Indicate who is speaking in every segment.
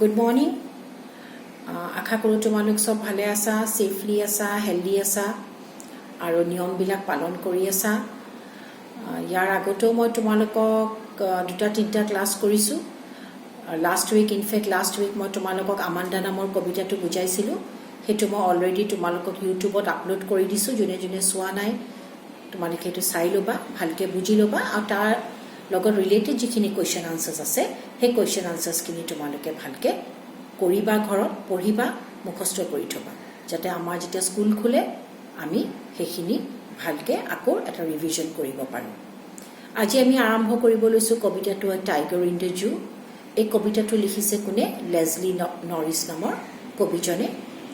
Speaker 1: Good morning. আশা কৰোঁ তোমালোক সব ভালে আছা, সেফলি আছা, হেলদি আছা আৰু নিয়মবিলাক পালন কৰি আছা। ইয়াৰ আগতেও মই তোমালোকক দুটা তিনিটা ক্লাছ কৰিছোঁ। লাষ্ট উইক মই তোমালোকক আমাণ্ডা নামৰ কবিতাটো বুজাইছিলোঁ। সেইটো মই অলৰেডি তোমালোকক ইউটিউবত আপলোড কৰি দিছোঁ। যোনে যোনে চোৱা নাই তোমালোকে সেইটো চাই ল'বা, ভালকৈ বুজি ল'বা আৰু তাৰ লগত ৰিলেটেড যিখিনি কুৱেশ্যন আনচাৰ্ছ আছে সেই কুৱেশ্যন আনচাৰ্ছখিনি তোমালোকে ভালকৈ কৰিবা, ঘৰত পঢ়িবা, মুখস্থ কৰি থবা, যাতে আমাৰ যেতিয়া স্কুল খোলে আমি সেইখিনি ভালকৈ আকৌ এটা ৰিভিজন কৰিব পাৰোঁ। আজি আমি আৰম্ভ কৰিব লৈছোঁ কবিতাটো টাইগাৰ ইন দ্য জু। এই কবিতাটো লিখিছে কোনে? লেজলি নৰিছ নামৰ কবিজনে।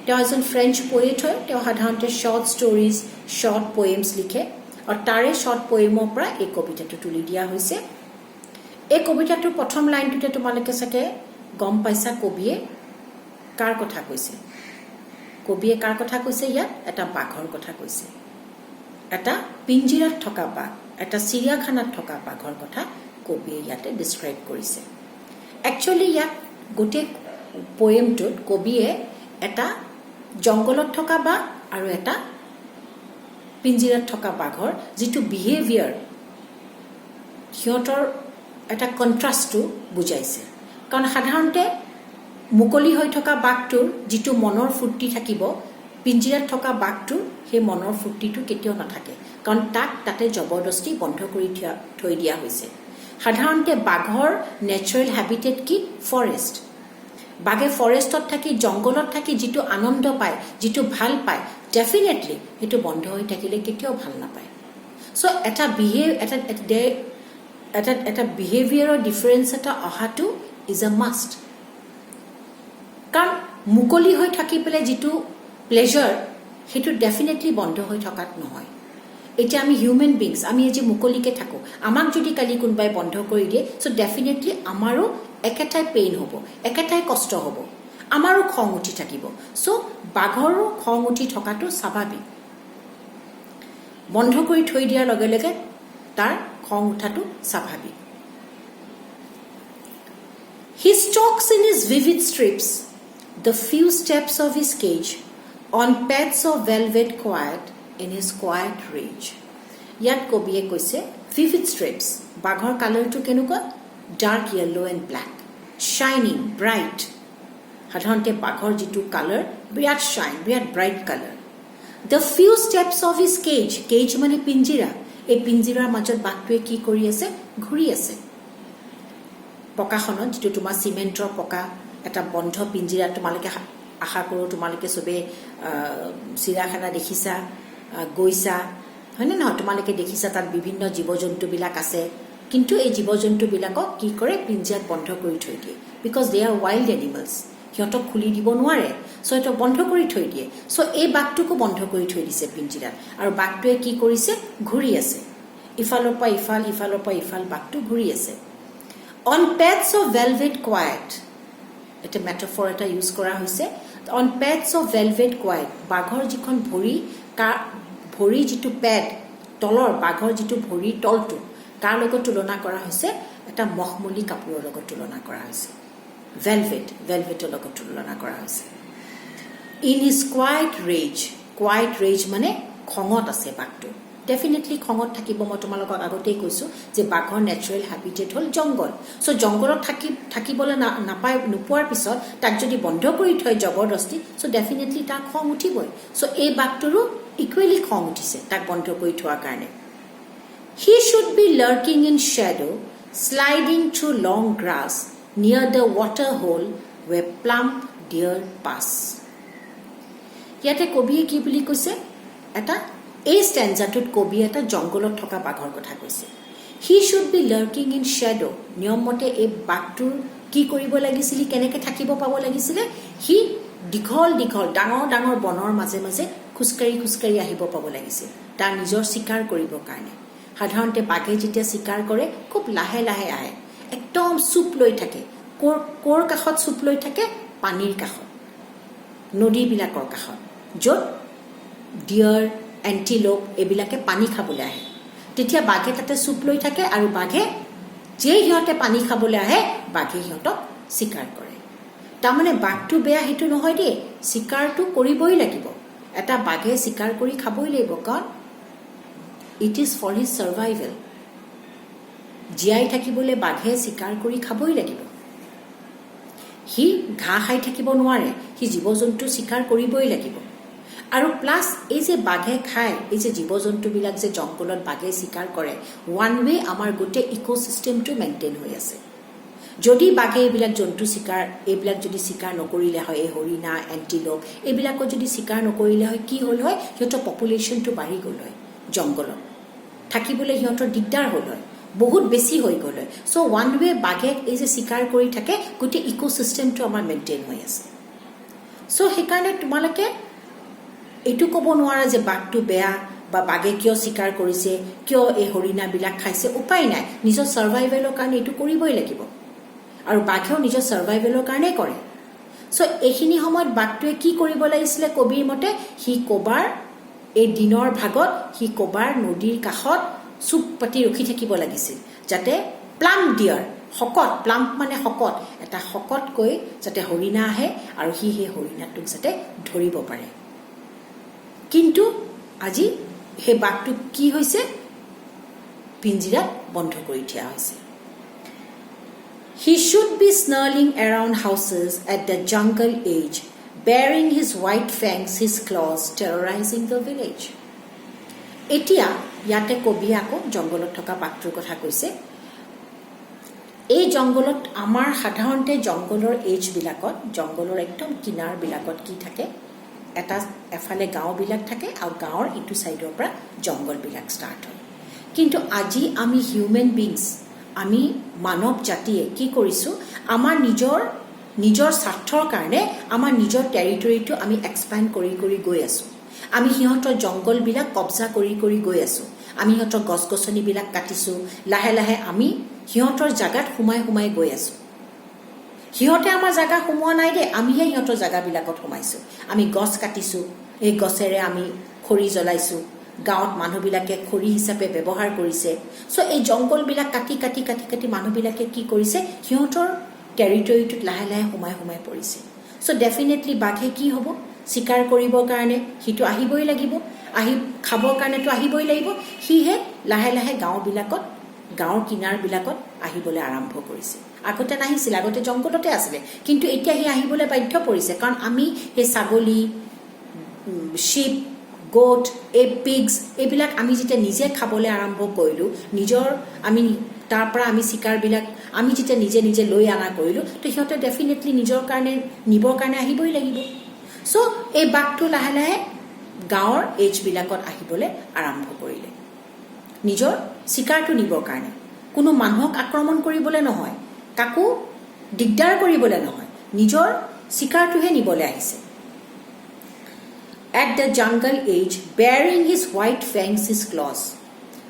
Speaker 1: তেওঁ এজন ফ্ৰেঞ্চ পয়েট হয়। তেওঁ সাধাৰণতে শ্বৰ্ট ষ্টৰিজ, শ্বৰ্ট পয়েমছ লিখে আৰু তাৰে শ্বৰ্ট পয়েমৰ পৰা এই কবিতাটো তুলি দিয়া হৈছে। এই কবিতাটোৰ প্ৰথম লাইনটোতে তোমালোকে চাগে গম পাইছা কবিয়ে কাৰ কথা কৈছে। কবিয়ে কাৰ কথা কৈছে? ইয়াত এটা বাঘৰ কথা কৈছে। এটা পিঞ্জিৰাত থকা বাঘ, এটা চিৰিয়াখানাত থকা বাঘৰ কথা কবিয়ে ইয়াতে ডিছক্ৰাইব কৰিছে। একচুৱেলি ইয়াত গোটেই পয়েমটোত কবিয়ে এটা জংঘলত থকা বাঘ আৰু এটা পিঞ্জিৰাত থকা বাঘৰ যিটো বিহেভিয়াৰ, সিহঁতৰ এটা কণ্ট্ৰাষ্টটো বুজাইছে। কাৰণ সাধাৰণতে মুকলি হৈ থকা বাঘটোৰ যিটো মনৰ ফূৰ্তি থাকিব, পিঞ্জিৰাত থকা বাঘটোৰ সেই মনৰ ফূৰ্তিটো কেতিয়াও নাথাকে, কাৰণ তাক তাতে জবৰদস্তি বন্ধ কৰি থৈ দিয়া হৈছে। সাধাৰণতে বাঘৰ নেচাৰেল হেবিটেট কি? ফৰেষ্ট। বাঘে ফৰেষ্টত থাকি, জংঘলত থাকি যিটো আনন্দ পায়, যিটো ভাল পায়, ডেফিনেটলি সেইটো বন্ধ হৈ থাকিলে কেতিয়াও ভাল নাপায়। চ' এটা বিহেভিয়াৰৰ ডিফাৰেঞ্চ এটা অহাটো ইজ এ মাষ্ট। কাৰণ মুকলি হৈ থাকি পেলাই যিটো প্লেজাৰ, সেইটো ডেফিনেটলি বন্ধ হৈ থকাত নহয়। এতিয়া আমি হিউমেন বিংছ, আমি আজি মুকলিকৈ থাকোঁ। আমাক যদি কালি কোনোবাই বন্ধ কৰি দিয়ে, চ' ডেফিনেটলি আমাৰো একেটাই পেইন হ'ব, একেটাই কষ্ট হ'ব, আমাৰো খং উঠি থাকিব। চ' বাঘৰো খং উঠি থকাটো স্বাভাৱিক। বন্ধ কৰি থৈ দিয়াৰ লগে লগে তাৰ খং উঠাটো স্বাভাৱিক। He stalks in his vivid strips the few steps of his cage on paths of velvet quiet in his quiet rage. ইয়াত কবিয়ে কৈছে vivid strips, বাঘৰ কালাৰটো কেনেকুৱা? ডাৰ্ক য়েল্লো এণ্ড ব্লেক, শ্বাইনিং, ব্ৰাইট। সাধাৰণতে বাঘৰ যিটো কালাৰ বিৰাট শ্বাইন, বিৰাট bright colour. The few steps of his cage, cage মানে পিঞ্জিৰা। এই পিঞ্জিৰাৰ মাজত বাঘটোৱে কি কৰি আছে? ঘূৰি আছে। পকাখনত, যিটো তোমাৰ চিমেণ্টৰ পকা এটা বন্ধ পিঞ্জিৰা, তোমালোকে আশা কৰোঁ তোমালোকে চবেই চিৰিয়াখানা দেখিছা, গৈছা, হয়নে নহয়? তোমালোকে দেখিছা তাত বিভিন্ন জীৱ জন্তুবিলাক আছে, কিন্তু এই জীৱ জন্তুবিলাকক কি কৰে? পিঞ্জিৰাত বন্ধ কৰি থৈ দিয়ে। Because they R wild animals. সিহঁতক খুলি দিব নোৱাৰে, চ' সিহঁতক বন্ধ কৰি থৈ দিয়ে। চ' এই বাঘটোকো বন্ধ কৰি থৈ দিছে পিঞ্জিৰাত, আৰু বাঘটোৱে কি কৰিছে? ঘূৰি আছে। ইফালৰ পৰা ইফাল, ইফালৰ পৰা ইফাল বাঘটো ঘূৰি আছে। On paths of velvet quiet, এটা মেটাফৰ এটা ইউজ কৰা হৈছে। On paths of velvet quiet, বাঘৰ যিখন ভৰি যিটো পেড, তলৰ বাঘৰ যিটো ভৰিৰ তলটো, তাৰ লগত তুলনা কৰা হৈছে? এটা মখমলী কাপোৰৰ লগত তুলনা কৰা হৈছে। ভেলভেটৰ লগত তুলনা কৰা হৈছে। ইন হিজ কোৱাইট ৰেজ মানে খঙত আছে বাঘটো। ডেফিনেটলি খঙত থাকিব। মই তোমালোকক আগতেই কৈছোঁ যে বাঘৰ নেচাৰেল হেবিটেট হ'ল জংঘল। চ' জংঘলত থাকিবলৈ নোপোৱাৰ পিছত তাক যদি বন্ধ কৰি থয় জবৰদস্তি, চ' ডেফিনেটলি তাক খং উঠিবই। চ' এই বাঘটোৰো ইকুৱেলি খং উঠিছে তাক বন্ধ কৰি থোৱাৰ কাৰণে। He should be lurking in shadow, sliding through long grass near the water hole where plump deer pass. ইয়াতে কবিয়ে কি বুলি কৈছে? এই ষ্টেঞ্জাটোত কবিয়ে এটা জংঘলত থকা বাঘৰ কথা কৈছে। He should be lurking in shadow. নিয়মমতে এই বাঘটোৰ কি কৰিব লাগিছিলে? কেনেকৈ থাকিব পাব লাগিছিলে? সি দীঘল ডাঙৰ ডাঙৰ বনৰ মাজে মাজে খোজকাঢ়ি আহিব পাব লাগিছিল তাৰ নিজৰ চিকাৰ কৰিবৰ কাৰণে। সাধাৰণতে বাঘে যেতিয়া চিকাৰ কৰে খুব লাহে লাহে আহে, একদম চুপ লৈ থাকে। ক'ৰ কাষত চুপ লৈ থাকে? পানীৰ কাষত, নদীবিলাকৰ কাষত, য'ত ডিয়াৰ, এণ্টিলোপ এইবিলাকে পানী খাবলৈ আহে। তেতিয়া বাঘে তাতে চুপ লৈ থাকে, আৰু বাঘে যে সিহঁতে পানী খাবলৈ আহে বাঘে সিহঁতক চিকাৰ কৰে। তাৰমানে বাঘটো বেয়া সেইটো নহয় দেই, চিকাৰটো কৰিবই লাগিব। এটা বাঘে চিকাৰ কৰি খাবই লাগিব, কাৰণ it is for his survival. জীয়াই থাকিবলৈ বাঘে চিকাৰ কৰি খাবই লাগিব। সি ঘাঁহ খাই থাকিব নোৱাৰে, সি জীৱ জন্তু চিকাৰ কৰিবই লাগিব। আৰু প্লাছ এই যে বাঘে খায়, এই যে জীৱ জন্তুবিলাক যে জংঘলত বাঘে চিকাৰ কৰে, ওৱান ৱে আমাৰ গোটেই ইক'চিষ্টেমটো মেইনটেইন হৈ আছে। যদি বাঘে এইবিলাক জন্তু চিকাৰ এইবিলাক যদি চিকাৰ নকৰিলে হয়, এই হৰিণা এণ্টিলোপ এইবিলাকত যদি চিকাৰ নকৰিলে হয়, কি হ'ল হয়, সিহঁতৰ পপুলেশ্যনটো বাঢ়ি গ'ল হয়, জংঘলত থাকিবলৈ সিহঁতৰ দিগদাৰ হ'ল হয়, বহুত বেছি হৈ গ'ল হয়। চ' ওৱান ৱে বাঘে এই যে চিকাৰ কৰি থাকে, গোটেই ইক'চিষ্টেমটো আমাৰ মেইনটেইন হৈ আছে। চ' সেইকাৰণে তোমালোকে এইটো ক'ব নোৱাৰা যে বাঘটো বেয়া বা বাঘে কিয় চিকাৰ কৰিছে, কিয় এই হৰিণাবিলাক খাইছে, উপায় নাই, নিজৰ চাৰ্ভাইভেলৰ কাৰণে এইটো কৰিবই লাগিব। আৰু বাঘেও নিজৰ চাৰ্ভাইভেলৰ কাৰণেই কৰে। চ' এইখিনি সময়ত বাঘটোৱে কি কৰিব লাগিছিলে কবিৰ মতে, সি ক'বাৰ এই দিনৰ ভাগত সি ক'বাৰ নদীৰ কাষত চুপ পাতি ৰখি থাকিব লাগিছিল, যাতে প্লাম্প ডিয়াৰ, শকত, প্লাম্প মানে শকত, এটা শকতকৈ যাতে হৰিণা আহে আৰু সি সেই হৰিণাটোক যাতে ধৰিব পাৰে। কিন্তু আজি সেই বাঘটো কি হৈছে, পিঞ্জিৰাত বন্ধ কৰি থোৱা হৈছে। He should be snarling around houses at the jungle age, baring his white fangs, his claws, terrorizing the village. এতিয়া ইয়াতে কবি আকৌ জংঘলত থকা বাঘটোৰ কথা কৈছে। এই জংঘলত আমাৰ সাধাৰণতে জংঘলৰ এজবিলাকত, জংঘলৰ একদম কিনাৰবিলাকত কি থাকে, এটা এফালে গাঁওবিলাক থাকে আৰু গাঁৱৰ ইটো ছাইডৰ পৰা জংঘলবিলাক ষ্টাৰ্ট হয়। কিন্তু আজি আমি হিউমেন বিংছ, আমি মানৱ জাতিয়ে কি কৰিছোঁ, আমাৰ নিজৰ স্বাৰ্থৰ কাৰণে আমাৰ নিজৰ টেৰিটৰিটো আমি এক্সপেণ্ড কৰি কৰি গৈ আছোঁ। আমি সিহঁতৰ জংঘলবিলাক কব্জা কৰি কৰি গৈ আছোঁ। আমি সিহঁতৰ গছ গছনিবিলাক কাটিছোঁ, লাহে লাহে আমি সিহঁতৰ জাগাত সোমাই সোমাই গৈ আছোঁ। সিহঁতে আমাৰ জাগা সোমোৱা নাই দেই, আমিহে সিহঁতৰ জাগাবিলাকত সোমাইছোঁ। আমি গছ কাটিছোঁ, এই গছেৰে আমি খৰি জ্বলাইছোঁ, গাঁৱত মানুহবিলাকে খৰি হিচাপে ব্যৱহাৰ কৰিছে। চ' এই জংঘলবিলাক কাটি কাটি কাটি কাটি মানুহবিলাকে কি কৰিছে, সিহঁতৰ টেৰিটৰিটোত লাহে লাহে সোমাই সোমাই পৰিছে। চ' ডেফিনেটলি বাঘে কি হ'ব, চিকাৰ কৰিবৰ কাৰণে সিটো আহিবই লাগিব, আহি খাবৰ কাৰণেতো আহিবই লাগিব। সিহে লাহে লাহে গাঁওবিলাকত, গাঁৱৰ কিনাৰবিলাকত আহিবলৈ আৰম্ভ কৰিছে। আগতে নাহিছিল, আগতে জংঘলতে আছিলে, কিন্তু এতিয়া সি আহিবলৈ বাধ্য পৰিছে, কাৰণ আমি সেই ছাগলী, শ্বিপ, গোট, এই পিগছ এইবিলাক আমি যেতিয়া নিজে খাবলৈ আৰম্ভ কৰিলোঁ, আমি তাৰ পৰা আমি চিকাৰবিলাক আমি যেতিয়া নিজে নিজে লৈ অনা কৰিলোঁ, তো সিহঁতে ডেফিনেটলি নিজৰ কাৰণে নিবৰ কাৰণে আহিবই লাগিব। চ' এই বাঘটো লাহে লাহে গাঁৱৰ এজবিলাকত আহিবলৈ আৰম্ভ কৰিলে, নিজৰ চিকাৰটো নিবৰ কাৰণে। কোনো মানুহক আক্ৰমণ কৰিবলৈ নহয়, কাকো দিগদাৰ কৰিবলৈ নহয়, নিজৰ চিকাৰটোহে নিবলৈ আহিছে। At the jungle age, bearing his white fangs, his claws.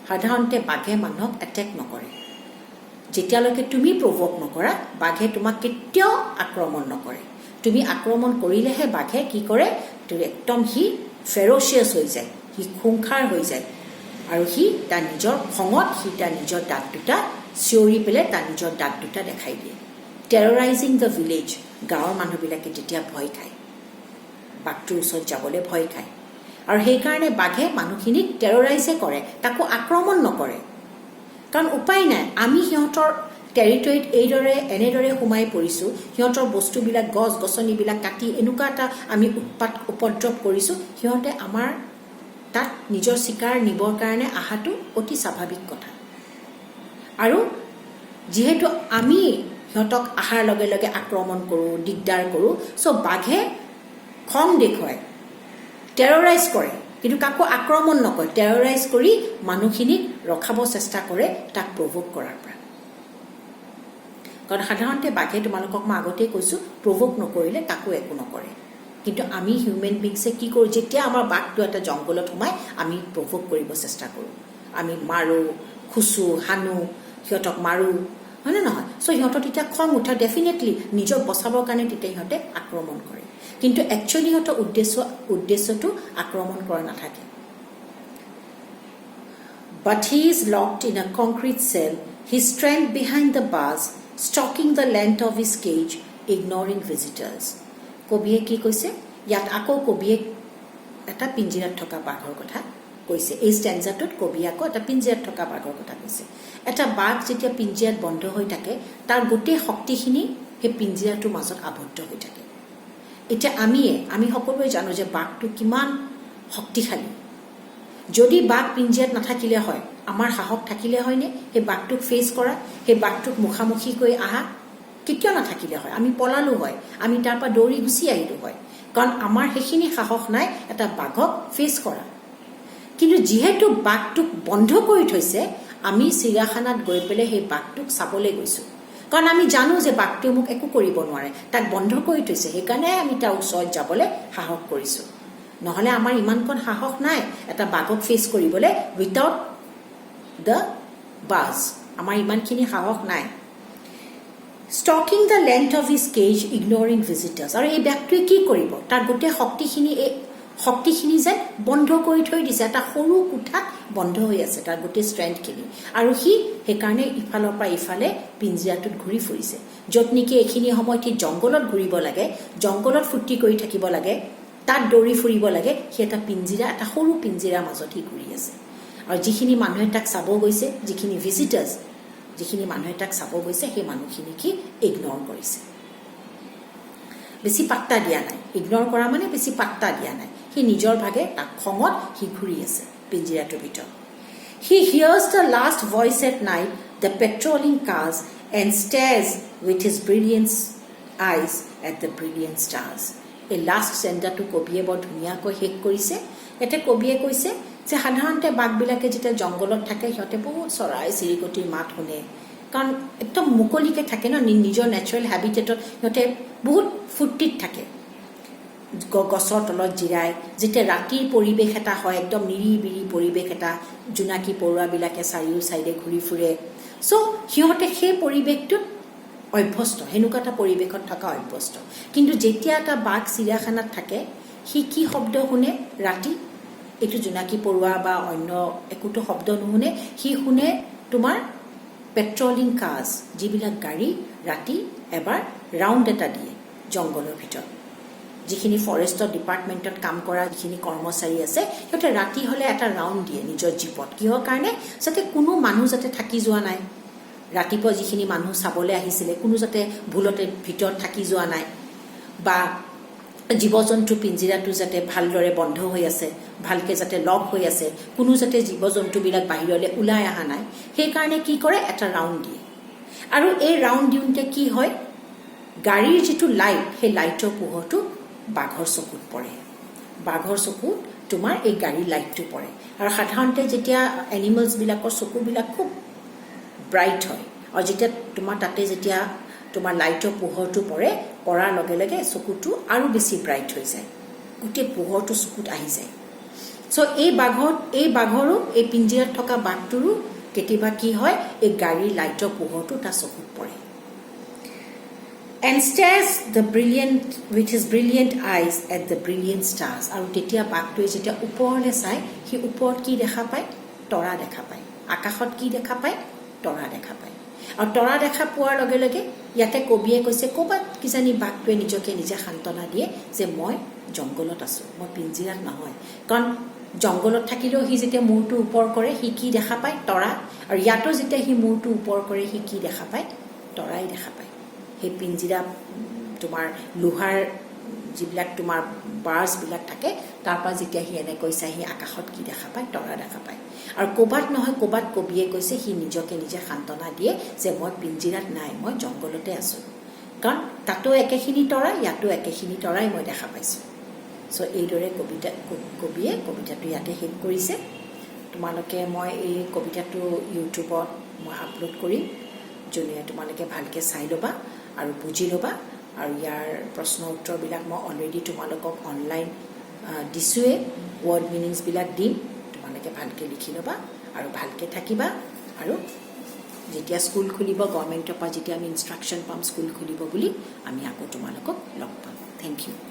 Speaker 1: সাধাৰণতে বাঘে মানুহক এটেক নকৰে। যেতিয়ালৈকে তুমি প্ৰভোক নকৰা, বাঘে তোমাক কেতিয়াও আক্ৰমণ নকৰে। তুমি আক্ৰমণ কৰিলেহে বাঘে কি কৰে, একদম সি ফেৰচিয়াছ হৈ যায়, সি খুংখাৰ হৈ যায়, আৰু সি তাৰ নিজৰ খঙত সি তাৰ নিজৰ দাঁত দুটা চিঞৰি পেলাই তাৰ নিজৰ দাঁত দুটা দেখাই দিয়ে। টেৰৰাইজিং দ্য ভিলেজ, গাঁৱৰ মানুহবিলাকে তেতিয়া ভয় খায়, বাঘটোৰ ওচৰত যাবলৈ ভয় খায়। আৰু সেইকাৰণে বাঘে মানুহখিনিক টেৰৰাইজে কৰে, তাকো আক্ৰমণ নকৰে, কাৰণ উপায় নাই, আমি সিহঁতৰ টেৰিটৰিত এনেদৰে সোমাই পৰিছোঁ, সিহঁতৰ বস্তুবিলাক গছ গছনিবিলাক কাটি এনেকুৱা এটা আমি উপদ্ৰৱ কৰিছোঁ, সিহঁতে আমাৰ তাত নিজৰ চিকাৰ নিবৰ কাৰণে অহাটো অতি স্বাভাৱিক কথা। আৰু যিহেতু আমি সিহঁতক অহাৰ লগে লগে আক্ৰমণ কৰোঁ, দিগদাৰ কৰোঁ, চ' বাঘে খং দেখুৱায়, টেৰৰাইজ কৰে, কিন্তু কাকো আক্ৰমণ নকৰে, টেৰৰাইজ কৰি মানুহখিনিক ৰখাব চেষ্টা কৰে তাক প্ৰভোক কৰাৰ পৰা। কাৰণ সাধাৰণতে বাঘে, তোমালোকক মই আগতেই কৈছোঁ, প্ৰভোক নকৰিলে কাকো একো নকৰে। কিন্তু আমি হিউমেন বিংছে কি কৰোঁ, যেতিয়া আমাৰ বাঘটো এটা জংঘলত সোমাই আমি প্ৰভোক কৰিব চেষ্টা কৰোঁ, আমি মাৰোঁ, খুচো, সানো, সিহঁতক মাৰোঁ, হয়নে নহয়? চ' সিহঁতৰ তেতিয়া খং উঠা, ডেফিনেটলি নিজৰ বচাবৰ কাৰণে তেতিয়া সিহঁতে আক্ৰমণ কৰে, কিন্তু একচুৱেলি সিহঁতৰ উদ্দেশ্যটো আক্ৰমণ কৰা নাথাকে। But he is locked in a concrete cell, his strength behind the bars, stalking the length of his cage, ignoring visitors. কবিয়ে কি কৈছে ইয়াত আকৌ কবিয়ে এটা পিঞ্জিৰাত থকা বাঘৰ কথা কৈছে এই ষ্টেঞ্জাটোত কবি আকৌ এটা পিঞ্জিৰাত থকা বাঘৰ কথা কৈছে এটা বাঘ যেতিয়া পিঞ্জিৰাত বন্ধ হৈ থাকে তাৰ গোটেই শক্তিখিনি সেই পিঞ্জিৰাটোৰ মাজত আবদ্ধ হৈ থাকে এটা আমি সকলোৱে জানো যে বাঘটো কিমান শক্তিশালী যদি বাঘ পিঞ্জিৰাত নাথাকিলে হয় আমাৰ সাহস থাকিলে হয়নে সেই বাঘটোক ফেচ কৰা সেই বাঘটোক মুখামুখি কৰি আহা কিয় নাথাকিলে হয় আমি পলালো হয় আমি তাৰ পৰা দৌৰি গুচি আহিলো হয় কাৰণ আমাৰ সেইখিনি সাহস নাই এটা বাঘক ফেচ কৰা কিন্তু যেহেতু বাঘটোক বন্ধ কৰি থৈছে আমি চিৰিয়াখানাত গৈ পেলাই সেই বাঘটোক চাবলৈ গৈছো কাৰণ আমি জানো যে বাঘটোৱে মোক একো কৰিব নোৱাৰে তাক বন্ধ কৰি থৈছে সেইকাৰণে আমি তাৰ ওচৰত যাবলৈ সাহস কৰিছো নহলে আমাৰ ইমানকণ সাহস নাই এটা বাঘক ফেচ কৰিবলৈ উইথাউট দ্য বাজ আমাৰ ইমানখিনি সাহস নাই Stalking the length of his cage, ignoring visitors. আৰু এই ব্যক্তিয়ে কি কৰিব তাৰ গোটেই শক্তিখিনি যে বন্ধ কৰি থৈ দিছে এটা সৰু কোঠাত বন্ধ হৈ আছে তাৰ গোটেই ষ্ট্ৰেংথখিনি আৰু সি সেইকাৰণে ইফালৰ পৰা ইফালে পিঞ্জিৰাটোত ঘূৰি ফুৰিছে য'ত নেকি এইখিনি সময়ত সি জংঘলত ঘূৰিব লাগে জংঘলত ফুৰ্তি কৰি থাকিব লাগে তাত দৌৰি ফুৰিব লাগে সি এটা পিঞ্জিৰা এটা সৰু পিঞ্জিৰাৰ মাজত সি ঘূৰি আছে আৰু যিখিনি মানুহে তাক চাব গৈছে যিখিনি ভিজিটাৰ্ছ যিখিনি মানুহে তাক চাব গৈছে সেই মানুহখিনি কি ইগনোৰ কৰিছে বেছি পাত্তা দিয়া নাই ইগনোৰ কৰা মানে বেছি পাত্তা দিয়া নাই সি নিজৰ ভাগে তাক খঙত সি ঘূৰি আছে পিঞ্জিৰাটোৰ ভিতৰত He hears the last voice at night, the patrolling cars, and stares with his brilliant eyes at the brilliant stars. এই লাষ্ট চেণ্টাৰটো কবিয়ে বৰ ধুনীয়াকৈ শেষ কৰিছে এতে কবিয়ে কৈছে যে সাধাৰণতে বাঘবিলাকে যেতিয়া জংঘলত থাকে সিহঁতে বহুত চৰাই চিৰিকটিৰ মাত শুনে কাৰণ একদম মুকলিকে থাকে ন নিজৰ নেচাৰেল হেবিটেটত সিহঁতে বহুত ফূৰ্তিত থাকে গছৰ তলত জিৰাই যেতিয়া ৰাতিৰ পৰিৱেশ এটা হয় একদম নিৰিবিৰি পৰিৱেশ এটা জোনাকী পৰুৱাবিলাকে চাৰিও চাইডে ঘূৰি ফুৰে চ' সিহঁতে সেই পৰিৱেশটোত অভ্যস্ত সেনেকুৱা এটা পৰিৱেশত থকা অভ্যস্ত কিন্তু যেতিয়া এটা বাঘ চিৰিয়াখানাত থাকে সি কি শব্দ শুনে ৰাতি এইটো জোনাকী পৰুৱা বা অন্য একোটো শব্দ নুশুনে সি শুনে তোমাৰ পেট্ৰলিং কাৰ্ছ যিবিলাক গাড়ী ৰাতি এবাৰ ৰাউণ্ড এটা দিয়ে জংঘলৰ ভিতৰত যিখিনি ফৰেষ্টৰ ডিপাৰ্টমেণ্টত কাম কৰা যিখিনি কৰ্মচাৰী আছে সিহঁতে ৰাতি হ'লে এটা ৰাউণ্ড দিয়ে নিজৰ জীপত কিহৰ কাৰণে যাতে কোনো মানুহ যাতে থাকি যোৱা নাই ৰাতিপুৱা যিখিনি মানুহ চাবলৈ আহিছিলে কোনো যাতে ভুলতে ভিতৰত থাকি যোৱা নাই বা জীৱ জন্তু পিঞ্জিৰাটো যাতে ভালদৰে বন্ধ হৈ আছে ভালকে যাতে লক হৈ আছে কোনো যাতে জীৱ জন্তুবিলাক বাহিৰলৈ ওলাই অহা নাই সেইকাৰণে কি কৰে এটা ৰাউণ্ড দিয়ে আৰু এই ৰাউণ্ড দিওঁতে কি হয় গাড়ীৰ যিটো লাইট সেই লাইটৰ পোহৰটো বাঘৰ চকুত পৰে বাঘৰ চকুত তোমাৰ এই গাড়ীৰ লাইটটো পৰে আৰু সাধাৰণতে যেতিয়া এনিমেলছবিলাকৰ চকুবিলাক খুব ব্ৰাইট হয় আৰু যেতিয়া তোমাৰ তাতে যেতিয়া তোমাৰ লাইটৰ পোহৰটো পৰাৰ লগে লগে চকুটো আৰু বেছি ব্ৰাইট হৈ যায় গোটেই পোহৰটো চকুত আহি যায় চ' এই বাঘৰো এই পিঞ্জিৰাত থকা বাঘটোৰো কেতিয়াবা কি হয় এই গাড়ীৰ লাইটৰ পোহৰটো তাৰ চকুত পৰে and stares with his brilliant eyes at the brilliant stars আৰু তেতিয়া বাঘটোৱে যেতিয়া ওপৰলৈ চাই সি ওপৰত কি দেখা পায় তৰা দেখা পায় আকাশত কি দেখা পায় তৰা দেখা পায় আৰু তৰা দেখা পোৱাৰ লগে লগে ইয়াতে কবিয়ে কৈছে ক'ৰবাত কিজানি বাঘটোৱে নিজকে নিজে সান্তনা দিয়ে যে মই জংঘলত আছোঁ মই পিঞ্জিৰাত নহয় কাৰণ জংঘলত থাকিলেও সি যেতিয়া মূৰটো ওপৰ কৰে সি কি দেখা পায় তৰা আৰু ইয়াতো যেতিয়া সি মূৰটো ওপৰ কৰে সি কি দেখা পায় তৰাই দেখা পায় সেই পিঞ্জিৰা তোমাৰ লোহাৰ যিবিলাক তোমাৰ বাৰ্ছবিলাক থাকে তাৰ পৰা যেতিয়া সি এনেকৈ চাই সি আকাশত কি দেখা পায় তৰা দেখা পায় আৰু ক'ৰবাত নহয় ক'ৰবাত কবিয়ে কৈছে সি নিজকে নিজে সান্তনা দিয়ে যে মই পিঞ্জিৰাত নাই মই জংঘলতে আছোঁ কাৰণ তাতো একেখিনি তৰা ইয়াতো একেখিনি তৰাই মই দেখা পাইছোঁ চ' এইদৰে কবিয়ে কবিতাটো ইয়াতে শেষ কৰিছে তোমালোকে মই এই কবিতাটো ইউটিউবত মই আপলোড কৰিম যোনে তোমালোকে ভালকৈ চাই ল'বা আৰু বুজি ল'বা আৰু ইয়াৰ প্ৰশ্ন উত্তৰবিলাক মই অলৰেডি তোমালোকক অনলাইন দিছোঁৱে ৱৰ্ড মিনিংছবিলাক দিম তোমালোকে ভালকৈ লিখি ল'বা আৰু ভালকৈ থাকিবা আৰু যেতিয়া স্কুল খুলিব গভৰ্ণমেণ্টৰ পৰা যেতিয়া আমি ইনষ্ট্ৰাকশ্যন পাম স্কুল খুলিব বুলি আমি আকৌ তোমালোকক লগ পাম থেংক ইউ